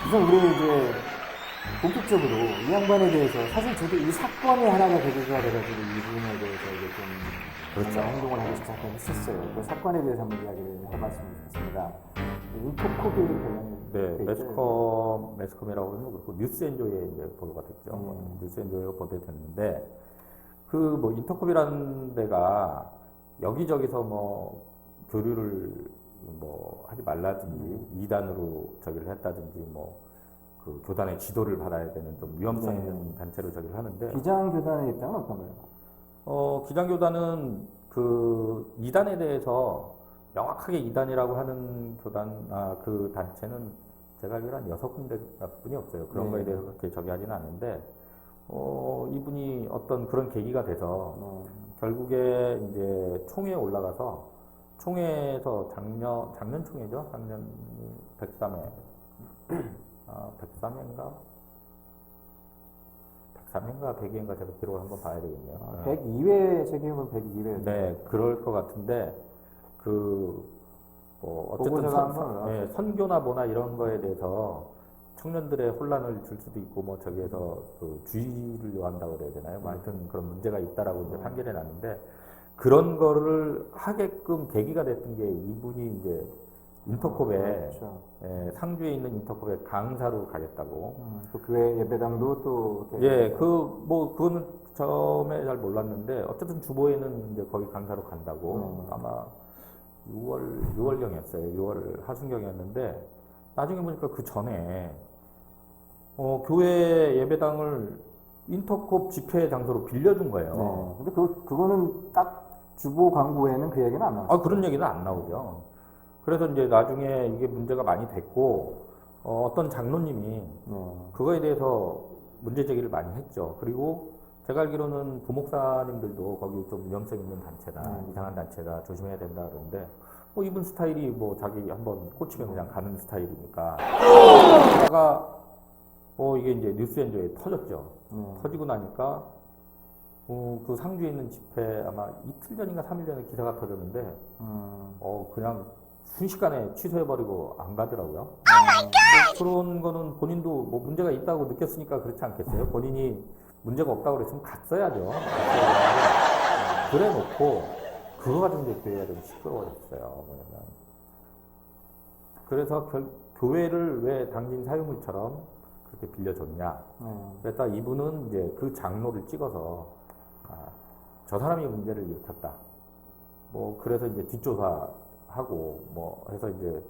우선 우리 이제 본격적으로 이 양반에 대해서 사실 저도 이 사건이 하나가 계기가 돼가지고 이분에 대해서 이제 좀 그렇죠. 뭔가 행동을 하기 시작했었어요. 그 사건에 대해서 한번 이야기를 해봤으면 좋겠습니다. 인터코비에 관련된 네, 케이스. 매스컴이라고 하면 그렇고 뉴스엔조에 이제 보도가 됐죠. 뉴스엔조에 보도가 됐는데 그 뭐 인터컵이라는 데가 여기저기서 뭐 교류를 뭐 하지 말라든지 이단으로 저기를 했다든지 뭐 그 교단의 지도를 받아야 되는 좀 위험성 네. 있는 단체로 저기를 하는데 비장교단의 입장은 어떤가요? 기장교단은 그 이단에 대해서 명확하게 이단이라고 하는 그 단체는 제가 알기로 한 6군데뿐이 없어요. 그런 네. 거에 대해서 그렇게 저기 하지는 않는데, 이분이 어떤 그런 계기가 돼서 결국에 이제 총회에 올라가서 총회에서 작년 총회죠. 작년 103회, 103회인가? 103회인가 102회인가 제가 기록을 한번 봐야 되겠네요. 102회, 제 기억은 102회. 네, 그럴 것 같은데, 어쨌든 보고자가 한번 올라왔어요. 선교나 뭐나 이런 거에 대해서 청년들의 혼란을 줄 수도 있고, 뭐, 저기에서 그 주의를 요한다고 그래야 되나요? 뭐 하여튼 그런 문제가 있다라고 이제 판결해 놨는데, 그런 거를 하게끔 계기가 됐던 게 이분이 이제 인터콥에, 그렇죠. 상주에 있는 인터콥에 강사로 가겠다고. 또 교회 예배당도 또 예, 그거는 처음에 잘 몰랐는데, 어쨌든 주보에는 이제 거기 강사로 간다고. 아마 6월경이었어요. 6월 하순경이었는데, 나중에 보니까 그 전에, 교회 예배당을 인터콥 집회 장소로 빌려준 거예요. 네. 근데 그거는 딱 주보 광고에는 그 얘기는 안 나왔어요. 그런 얘기는 안 나오죠. 그래서 이제 나중에 이게 문제가 많이 됐고, 어떤 장로님이 그거에 대해서 문제 제기를 많이 했죠. 그리고 제가 알기로는 부목사님들도 거기 좀 위험성 있는 단체다, 이상한 단체다, 조심해야 된다 그러는데, 이분 스타일이 뭐 자기 한번 꽂히면 그냥 가는 스타일이니까. 그러다가, 이게 이제 뉴스엔조에 터졌죠. 터지고 나니까, 그 상주에 있는 집회 아마 이틀 전인가 3일 전에 기사가 터졌는데, 그냥 순식간에 취소해버리고 안 가더라고요. 뭐 그런 거는 본인도 뭐 문제가 있다고 느꼈으니까 그렇지 않겠어요? 본인이 문제가 없다고 그랬으면 갔어야죠. 그래 놓고, 그거 가지고 이제 교회가 좀 시끄러워졌어요. 뭐냐면. 그래서 교회를 왜 당신 사유물처럼 그렇게 빌려줬냐. 그랬다 이분은 이제 그 장로를 찍어서, 저 사람이 문제를 일으켰다. 뭐, 그래서 이제 뒷조사하고, 뭐, 해서 이제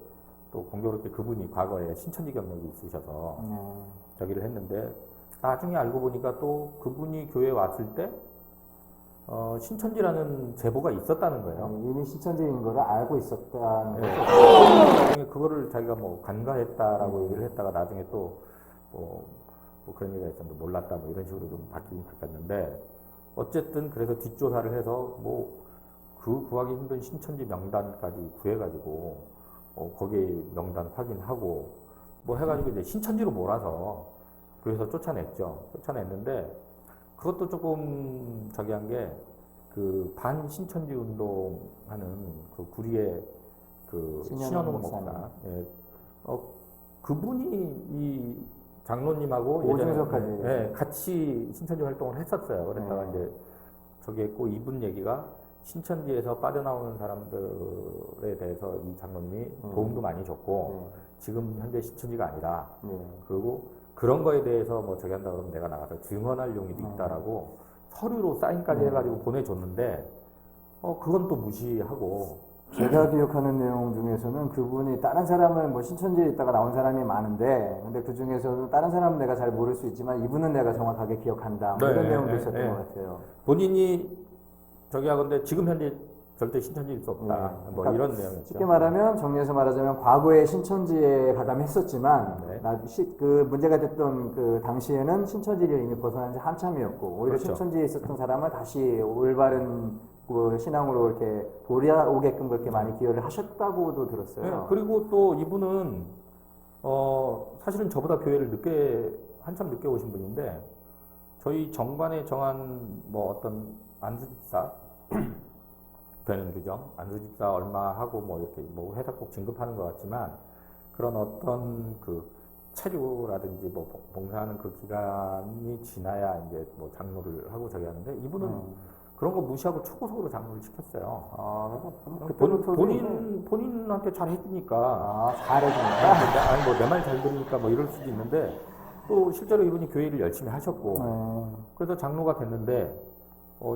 또 공교롭게 그분이 과거에 신천지 경력이 있으셔서 저기를 했는데, 나중에 알고 보니까 또 그분이 교회에 왔을 때, 신천지라는 제보가 있었다는 거예요. 이미 신천지인 거를 알고 있었다는 네. 거죠. 나중에 그거를 자기가 뭐 간과했다라고 얘기를 했다가 나중에 또, 뭐 그런 얘기가 있었는데 몰랐다 뭐 이런 식으로 좀 바뀌긴 바뀌었는데, 어쨌든 그래서 뒷조사를 해서 뭐 그 구하기 힘든 신천지 명단까지 구해가지고 거기에 명단 확인하고 뭐 해가지고 이제 신천지로 몰아서 교회에서 쫓아냈죠. 쫓아냈는데 그것도 조금 저기 한 게 그 반신천지 운동하는 그 구리의 그 신현웅 목사, 그분이 이 장로님하고 오중석까지. 예전에 같이 신천지 활동을 했었어요. 그랬다가 이제 저기 했고 이분 얘기가 신천지에서 빠져나오는 사람들에 대해서 이 장로님이 도움도 많이 줬고 지금 현재 신천지가 아니라 그리고 그런 거에 대해서 뭐 저기 한다 그러면 내가 나가서 증언할 용의도 있다라고 서류로 사인까지 해가지고 보내줬는데 그건 또 무시하고 제가 기억하는 내용 중에서는 그분이 다른 사람을 뭐 신천지에 있다가 나온 사람이 많은데 근데 그 중에서도 다른 사람은 내가 잘 모를 수 있지만 이분은 내가 정확하게 기억한다 뭐 이런 내용도 있었던 것 같아요. 본인이 저기 하건데 지금 현재 절대 신천지일 수 없다 뭐 그러니까 이런 내용이죠. 쉽게 말하면 정리해서 말하자면 과거에 신천지에 가담했었지만 그 문제가 됐던 그 당시에는 신천지를 이미 벗어난 지 한참이었고 오히려 그렇죠. 신천지에 있었던 사람을 다시 올바른 그 신앙으로 이렇게 돌아오게끔 그렇게 많이 기여를 하셨다고도 들었어요. 그리고 또 이분은 사실은 저보다 교회를 한참 늦게 오신 분인데 저희 정관에 정한 뭐 어떤 안수집사 되는 규정, 안수집사 얼마 하고 뭐 이렇게 뭐 회사 꼭 진급하는 것 같지만 그런 어떤 그 체류라든지 뭐 봉사하는 그 기간이 지나야 이제 뭐 장로를 하고 저기 하는데 이분은 그런 거 무시하고 초고속으로 장로를 시켰어요. 본인한테 잘 해주니까. 잘해주니까. 아니 뭐 내 말 잘 들으니까 뭐 이럴 수도 있는데 또 실제로 이분이 교회를 열심히 하셨고 그래서 장로가 됐는데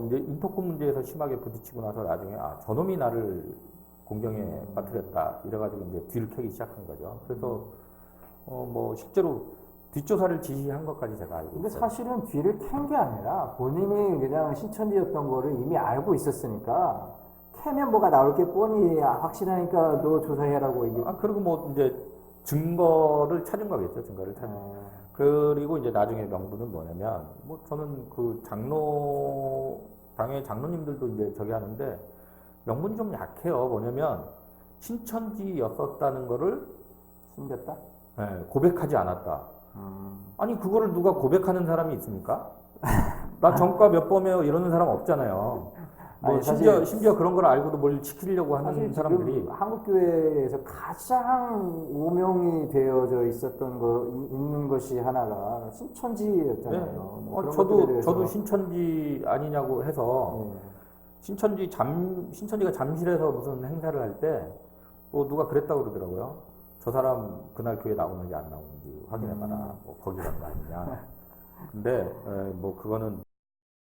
이제 인터콤 문제에서 심하게 부딪히고 나서 나중에 저놈이 나를 공경에 빠뜨렸다 이래가지고 이제 뒤를 캐기 시작한 거죠. 그래서 뭐 실제로 뒷조사를 지시한 것까지 제가 알고 있어요. 근데 사실은 뒤를 캔 게 아니라 본인이 그냥 신천지였던 거를 이미 알고 있었으니까 캐면 뭐가 나올 게 뻔히 확실하니까 너 조사해라고 이게. 그리고 뭐 이제 증거를 찾은 거겠죠. 증거를 찾은. 그리고 이제 나중에 명분은 뭐냐면 뭐 저는 그 당의 장로님들도 이제 저기 하는데 명분이 좀 약해요. 뭐냐면 신천지였었다는 거를 숨겼다? 고백하지 않았다. 아니 그거를 누가 고백하는 사람이 있습니까? 나 전과 몇 범이에요 이러는 사람 없잖아요. 뭐 아니, 심지어 그런 걸 알고도 뭘 지키려고 하는 사람들이 한국교회에서 가장 오명이 되어져 있는 것이 하나가 신천지였잖아요. 네. 저도 신천지 아니냐고 해서 신천지가 잠실에서 무슨 행사를 할 때 또 누가 그랬다고 그러더라고요. 저 사람 그날 교회 나오는지 안 나오는지 확인해봐라. 뭐 거기 간 거 아니냐. 근데 뭐 그거는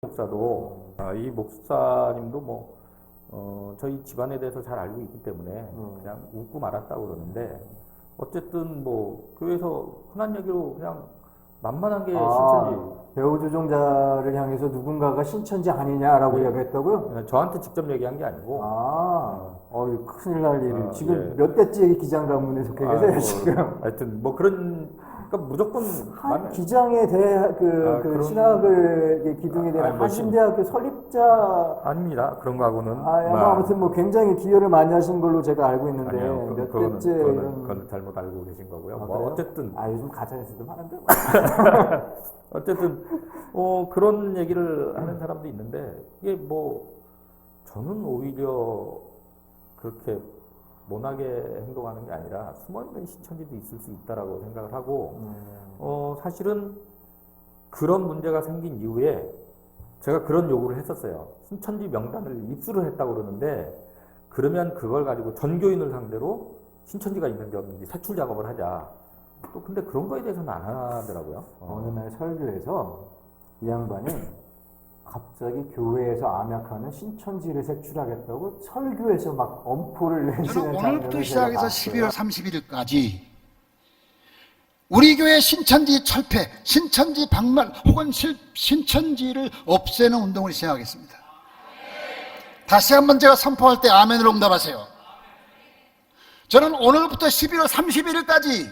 목사도 이 목사님도 뭐 저희 집안에 대해서 잘 알고 있기 때문에 그냥 웃고 말았다고 그러는데 어쨌든 뭐 교회에서 흔한 얘기로 그냥 만만한 게 신천지. 배우 조종자를 향해서 누군가가 신천지 아니냐라고 이야기했다고요? 네, 저한테 직접 얘기한 게 아니고. 큰일 날 일을 지금 예. 몇 대째 기장 가문에 속해 계세요 지금. 하여튼 뭐 그러니까 무조건 한 기장에 대해 그런... 신학을 기둥에 대한 한신대학교 설립자 아닙니다. 그런 거하고는 아무튼 뭐 굉장히 기여를 많이 하신 걸로 제가 알고 있는데 아니요, 몇 대째 이런 그건 잘못 알고 계신 거고요. 뭐 어쨌든 요즘 가짜뉴스도 많은데 어쨌든 그런 얘기를 하는 사람도 있는데 이게 뭐 저는 오히려 그렇게 모나게 행동하는 게 아니라 숨어있는 신천지도 있을 수 있다라고 생각을 하고 사실은 그런 문제가 생긴 이후에 제가 그런 요구를 했었어요. 신천지 명단을 입수를 했다고 그러는데 그러면 그걸 가지고 전교인을 상대로 신천지가 있는지 없는지 색출 작업을 하자. 또 근데 그런 거에 대해서는 안 하더라고요. 어느 날 설교에서 이 양반이 갑자기 교회에서 암약하는 신천지를 색출하겠다고 설교에서 막 엄포를 내시는 저는 오늘부터 시작해서 12월 31일까지 우리 교회 신천지 철폐, 신천지 박멸 혹은 신천지를 없애는 운동을 시작하겠습니다. 다시 한번 제가 선포할 때 아멘으로 응답하세요. 저는 오늘부터 11월 31일까지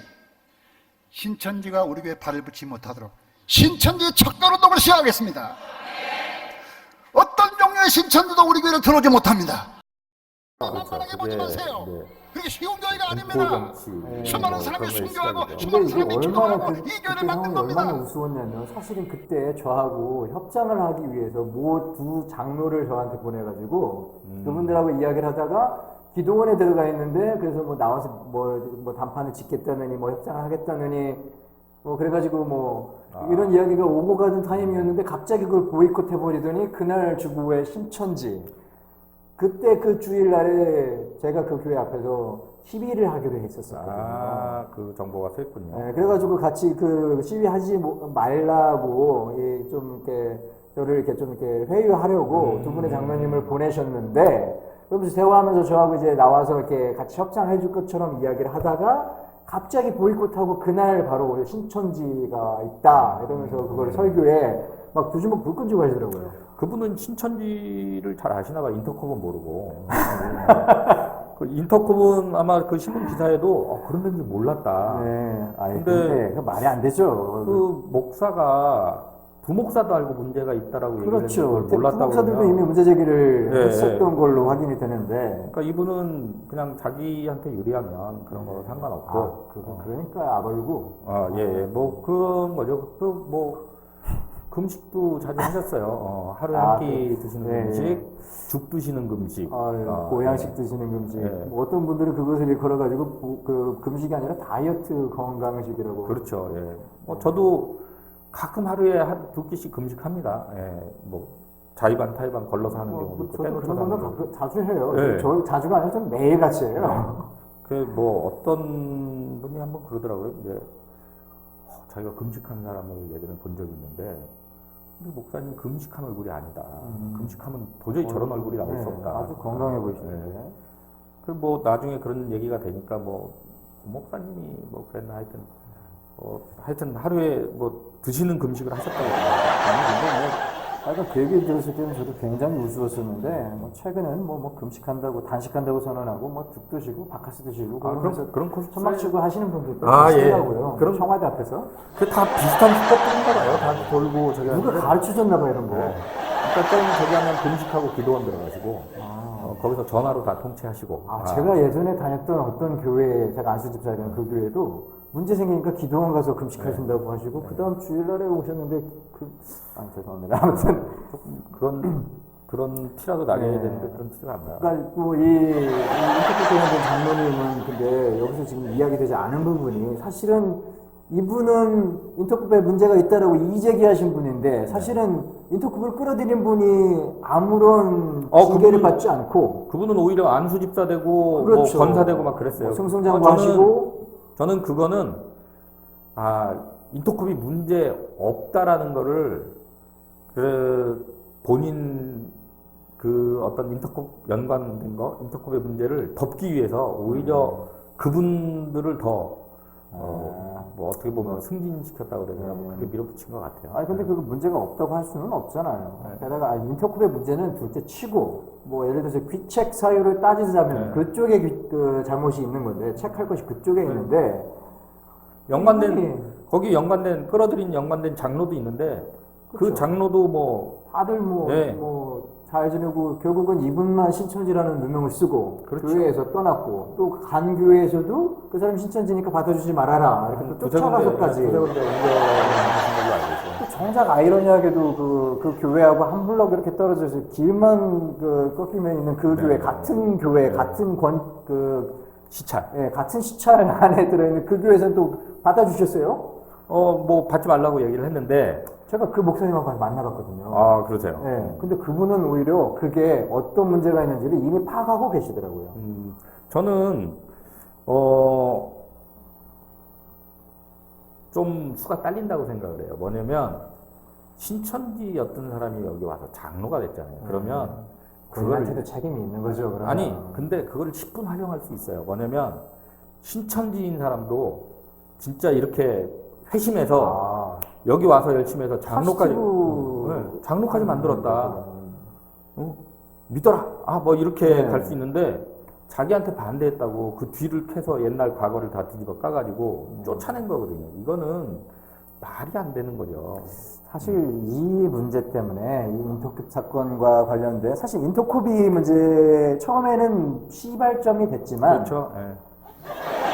신천지가 우리 교회에 발을 붙이지 못하도록 신천지 척결운동을 시작하겠습니다. 어떤 종류의 신천지도 우리 교회를 들어오지 못합니다. 만만하게 보지 마세요. 그게 쉬운 교회가 아닙니다. 수많은 사람이 순교하고 수많은 사람이 기도하고 이 교회를 만든 겁니다. 얼마나 우스웠냐면 사실은 그때 저하고 협상을 하기 위해서 두 장로를 저한테 보내가지고 그분들하고 이야기를 하다가 기도원에 들어가 있는데 그래서 뭐 나와서 뭐 단판을 짓겠다느니 뭐 협상을 하겠다느니 뭐 그래가지고 이런 이야기가 오고 가는 타임이었는데 갑자기 그걸 보이콧 해버리더니 그날 주부의 신천지 그때 그 주일날에 제가 그 교회 앞에서 시위를 하기로 했었거든요. 그 정보가 샜군요. 네, 그래가지고 같이 그 시위하지 말라고 좀 이렇게 저를 이렇게 좀 이렇게 회유하려고 두 분의 장로님을 보내셨는데 그러면서 대화하면서 저하고 이제 나와서 이렇게 같이 협상해줄 것처럼 이야기를 하다가 갑자기 보이콧하고 그날 바로 신천지가 있다 이러면서 그걸 설교에 막 두 주먹 불 끈지고 하시더라고요. 그분은 신천지를 잘 아시나 봐. 인터컵은 모르고. 그 인터컵은 아마 그 신문 기사에도 그런 데인지 몰랐다. 네. 근데 그 말이 안 되죠. 그 목사가 부목사도 알고 문제가 있다라고 얘기를 했는데 그걸 몰랐다고 부목사들도 그러면 이미 문제 제기를 했었던 걸로 확인이 되는데 그러니까 이분은 그냥 자기한테 유리하면 그런 거 상관없고 그러니까 아벌고 뭐 그런 거죠. 그 뭐 금식도 자주 하셨어요. 하루에 한 끼 드시는 음식 죽 드시는 금식, 보양식 드시는 금식. 네. 뭐 어떤 분들은 그것을 일컬어가지고 그 금식이 아니라 다이어트 건강식이라고. 그렇죠. 예. 저도 가끔 하루에 한 2끼씩 금식합니다. 예. 뭐 자의반 타의반 걸러서 하는 경우도 있고 저도 때놓쳐서 그런 하는 거는 경우도 자주 해요. 네. 저 자주가 아니라 좀 매일 같이 해요. 그 뭐 어떤 분이 한번 그러더라고요. 이제 자기가 금식하는 사람을 예전에 본 적이 있는데, 우리 목사님 금식한 얼굴이 아니다. 금식하면 도저히 저런 얼굴이 나올 수 없다. 아주 건강해 보이시는데. 그 뭐 나중에 그런 얘기가 되니까 뭐 목사님이 뭐 그랬나 하여튼 하루에 뭐 드시는 금식을 하셨다고 합니다. 아까 그 얘기 들었을 때는 저도 굉장히 우스웠었는데, 뭐 최근에는 뭐 금식한다고, 단식한다고 선언하고, 뭐 죽 드시고, 바카스 드시고, 그러면서 그런 코스 천막 치고 하시는 분들도 아, 계시더라고요. 예. 그럼- 청와대 앞에서. 그다 비슷한 수법들인가 봐요. 다 돌고 저기 누가 하는데. 가르쳐줬나 봐요, 이런 거. 네. 그러니까 좀 저기 하면 금식하고 기도원 들어가시고 거기서 전화로 다 통치하시고. 제가 예전에 다녔던 어떤 교회, 제가 안수집사였던 그 교회도 문제 생기니까 기도원 가서 금식하신다고 하시고, 그 다음 주일날에 오셨는데, 죄송합니다. 아무튼. 그런 티라도 나게 해야 네. 되는데 그런 티가 안 나요. 그러니까 이 인터뷰 관련된 장로님은 근데 여기서 지금 이야기되지 않은 부분이 사실은 이분은 인터컵에 문제가 있다라고 이제기하신 분인데 사실은 인터컵을 끌어들인 분이 아무런 징계를 받지 않고 그분은 오히려 안수 집사 되고 그렇죠. 뭐 권사 되고 막 그랬어요. 승승장구 하시고 저는 그거는 인터컵이 문제 없다라는 거를 본인 그 어떤 인터컵 연관된 거 인터컵의 문제를 덮기 위해서 오히려 그분들을 더 뭐 어떻게 보면 승진시켰다고 그래야 되나 그렇게 밀어붙인 것 같아요. 근데 그거 문제가 없다고 할 수는 없잖아요. 게다가 인터컵의 문제는 둘째 치고 뭐 예를 들어서 귀책 사유를 따지자면 그쪽에 그 잘못이 있는 건데 책할 것이 그쪽에 있는데 거기 연관된 끌어들인 연관된 장로도 있는데 그 장로도 뭐 다들 잘 지내고 결국은 이분만 신천지라는 누명을 쓰고 그렇죠. 교회에서 떠났고 또 간 교회에서도 그 사람 신천지니까 받아주지 말아라 이렇게 또 쫓아가서까지 두세 군데 옮겨가신 걸로 알고 있어요. 또 정작 아이러니하게도 그 교회하고 한 블럭 이렇게 떨어져서 길만 꺾이면 있는 그 교회 같은 교회 같은 시찰. 같은 시찰 안에 들어있는 그 교회에서는 또 받아주셨어요? 뭐 받지 말라고 얘기를 했는데 제가 그 목사님하고 가서 만나봤거든요. 그러세요. 네, 근데 그분은 오히려 그게 어떤 문제가 있는지를 이미 파악하고 계시더라고요. 저는 좀 수가 딸린다고 생각을 해요. 뭐냐면 신천지였던 사람이 여기 와서 장로가 됐잖아요. 그러면 그분한테도 책임이 있는 거죠. 그러면. 근데 그걸 10분 활용할 수 있어요. 뭐냐면 신천지인 사람도 진짜 이렇게 회심해서 여기 와서 열심히 해서 장로까지 만들었다. 믿어라. 뭐 이렇게 갈 수 있는데 자기한테 반대했다고 그 뒤를 캐서 옛날 과거를 다 뒤집어 까가지고 쫓아낸 거거든요. 이거는 말이 안 되는 거죠. 사실 이 문제 때문에 이 인터컵 사건과 관련돼 사실 인터컵이 문제 처음에는 시발점이 됐지만 그렇죠.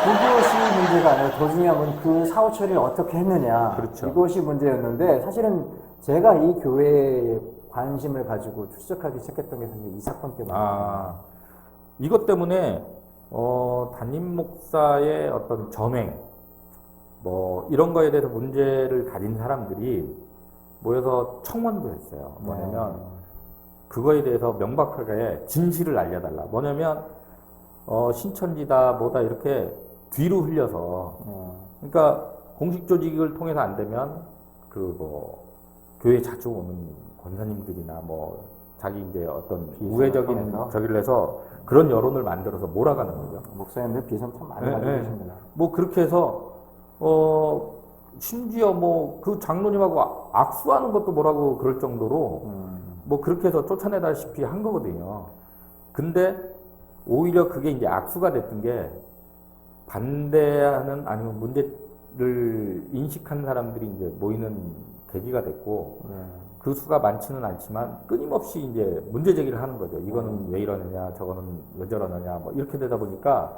그것이 문제가 아니라 더 중요한 건 그 사후 처리를 어떻게 했느냐. 그렇죠. 이것이 문제였는데 사실은 제가 이 교회에 관심을 가지고 출석하기 시작했던 게 사실 이 사건 때문에. 이것 때문에 담임 목사의 어떤 전횡 뭐 이런 거에 대해서 문제를 가진 사람들이 모여서 청원도 했어요. 뭐냐면 그거에 대해서 명백하게 진실을 알려달라. 뭐냐면 신천지다 뭐다 이렇게 뒤로 흘려서 그러니까 공식 조직을 통해서 안 되면 그 뭐 교회 자주 오는 권사님들이나 뭐 자기 이제 어떤 우회적인 저기를 해서 그런 여론을 만들어서 몰아가는 거죠. 목사님들 비선 참 많이 가지고 계십니다. 뭐 그렇게 해서 심지어 뭐 그 장로님하고 악수하는 것도 뭐라고 그럴 정도로 뭐 그렇게 해서 쫓아내다시피 한 거거든요. 근데 오히려 그게 이제 악수가 됐던 게 반대하는 아니면 문제를 인식한 사람들이 이제 모이는 계기가 됐고 그 수가 많지는 않지만 끊임없이 이제 문제 제기를 하는 거죠. 이거는 왜 이러느냐, 저거는 왜 저러느냐, 뭐 이렇게 되다 보니까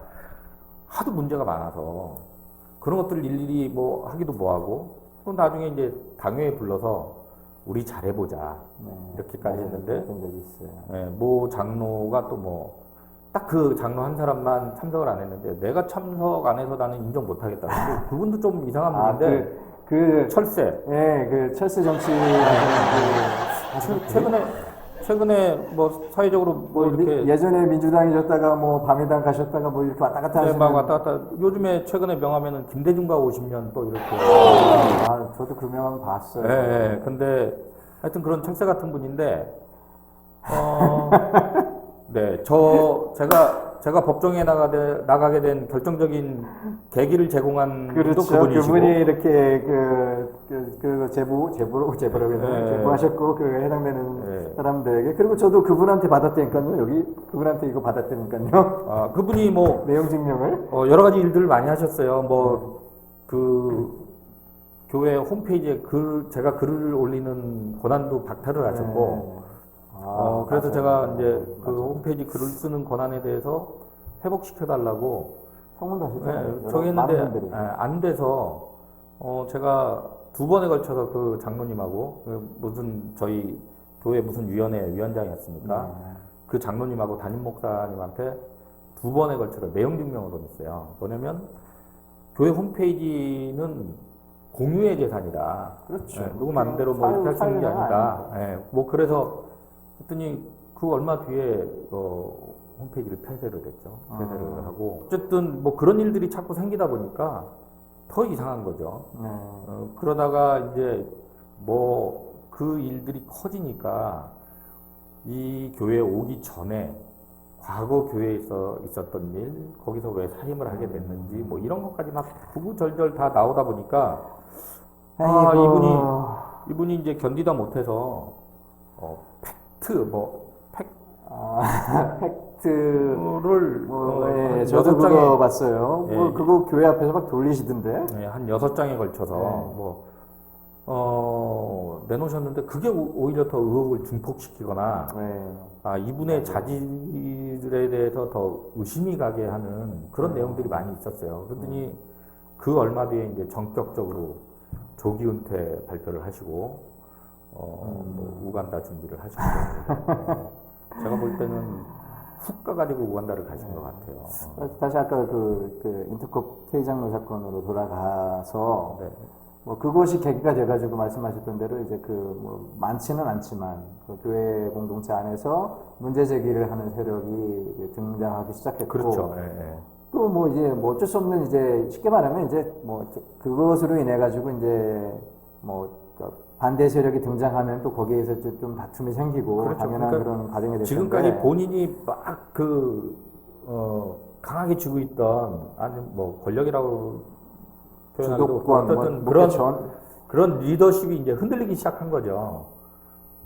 하도 문제가 많아서 그런 것들을 일일이 뭐 하기도 뭐하고 또 나중에 이제 당회에 불러서 우리 잘해보자 이렇게까지 했는데 그런 적이 있어요. 예, 모 장로가 또 뭐 딱 그 장로 한 사람만 참석을 안 했는데 내가 참석 안 해서 나는 인정 못 하겠다. 근데 그분도 좀 이상한 분인데 철새. 예, 그 철새 정치 최근에 뭐 사회적으로 뭐 이렇게 예전에 민주당이셨다가 뭐 바미당 가셨다가 뭐 이렇게 왔다 갔다 하시는 막 왔다 갔다 요즘에 최근에 명하면은 김대중과 50년 또 이렇게 아, 저도 그 명함 봤어요. 예, 근데 하여튼 그런 철새 같은 분인데 네, 제가 법정에 나가게 된 결정적인 계기를 제공한 분도 그렇죠. 그분이시고 그분이 이렇게 제보라고 해서 제보하셨고 그 해당되는 사람들에게 그리고 저도 그분한테 받았다니까요. 여기 그분한테 이거 받았다니까요. 아, 그분이 뭐 내용 증명을 여러 가지 일들을 많이 하셨어요. 뭐 그 교회 홈페이지에 제가 글을 올리는 권한도 박탈을 하셨고. 그래서 맞아요. 제가 이제 그 홈페이지 글을 쓰는 권한에 대해서 회복시켜달라고 성문도 하셨잖아요. 저기 했는데 많은 분들이. 안 돼서 제가 2번에 걸쳐서 그 장로님하고 무슨 저희 교회 무슨 위원회 위원장이었으니까 그 장로님하고 담임 목사님한테 2번에 걸쳐서 내용 증명을 냈어요. 뭐냐면 교회 홈페이지는 공유의 재산이다. 그렇죠. 누구 마음대로 뭐 이렇게 할 수 있는 게 아니다. 뭐 그래서 했더니 그 얼마 뒤에 홈페이지를 폐쇄를 했죠. 폐쇄를 하고 어쨌든 뭐 그런 일들이 자꾸 생기다 보니까 더 이상한 거죠. 그러다가 이제 뭐 그 일들이 커지니까 이 교회에 오기 전에 과거 교회에 있었던 일, 거기서 왜 사임을 하게 됐는지 뭐 이런 것까지 막 구구절절 다 나오다 보니까 이분이 이제 견디다 못해서 팩트를 예, 저도 그거 봤어요. 예, 뭐 그거 교회 앞에서 막 돌리시던데. 예, 한 6장에 걸쳐서 내놓으셨는데 그게 오히려 더 의혹을 증폭시키거나 이분의 자질에 대해서 더 의심이 가게 하는 그런 내용들이 많이 있었어요. 그랬더니 그 얼마 뒤에 이제 전격적으로 조기 은퇴 발표를 하시고 뭐 우간다 준비를 하시고 제가 볼 때는 훅 가가지고 우간다를 가신 것 같아요. 다시 아까 그 인터컵 K장로 사건으로 돌아가서 네. 뭐 그것이 계기가 돼가지고 말씀하셨던 대로 이제 뭐 많지는 않지만 그 교회 공동체 안에서 문제 제기를 하는 세력이 이제 등장하기 시작했고. 그렇죠. 또 뭐 이제 뭐 어쩔 수 없는 이제 쉽게 말하면 이제 뭐 그것으로 인해 가지고 이제 뭐 반대 세력이 등장하면 또 거기에서 좀 다툼이 생기고 그렇죠. 당연한 그러니까 그런 과정이 됐는데 지금까지 본인이 막 강하게 쥐고 있던 아니 뭐 권력이라고 표현하기도 어쨌든 그런 리더십이 이제 흔들리기 시작한 거죠.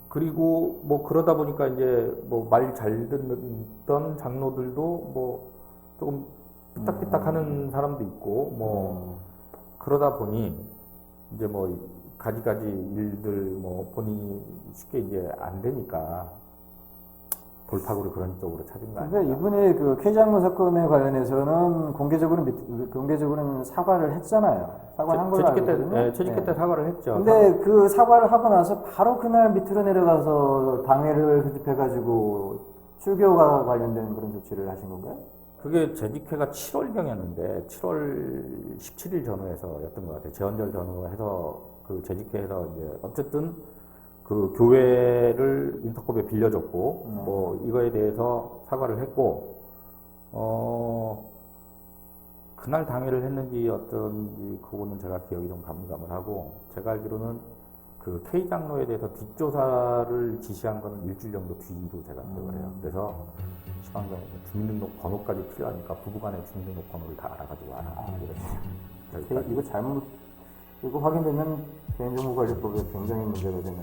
그리고 뭐 그러다 보니까 이제 뭐 말 잘 듣던 장로들도 뭐 조금 삐딱삐딱하는 사람도 있고 뭐 그러다 보니 이제 뭐 가지가지 일들 뭐 본인이 쉽게 이제 안 되니까 돌파구를 그런 쪽으로 찾은 거 아니에요? 근데 이분이 그 K장로 사건에 관련해서는 공개적으로는 사과를 했잖아요. 사과를 한 걸로 알고 있거든요. 채직회 때 사과를 했죠. 근데 그 사과를 하고 나서 바로 그날 밑으로 내려가서 당회를 소집해가지고 출교와 관련된 그런 조치를 하신 건가요? 그게 재직회가 7월경이었는데 7월 17일 전후에서였던 것 같아요. 재헌절 전후해서 그 재직회에서 이제 어쨌든 그 교회를 인터컵에 빌려줬고 뭐 이거에 대해서 사과를 했고 그날 당회를 했는지 어떤지 그거는 제가 기억이 좀 가물가물하고 제가 알기로는 그 K 장로에 대해서 뒷조사를 지시한 거는 일주일 정도 뒤로 제가 기억을 해요. 그래서 시방경에 주민등록 번호까지 필요하니까 부부간의 주민등록 번호를 다 알아가지고 이거 확인되면 개인정보관리법에 굉장히 문제가 되는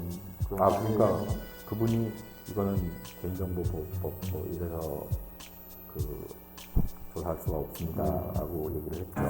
그런 그러니까 그분이 이거는 개인정보보호법 뭐 이래서 그 조사할 수가 없습니다라고 얘기를 했죠.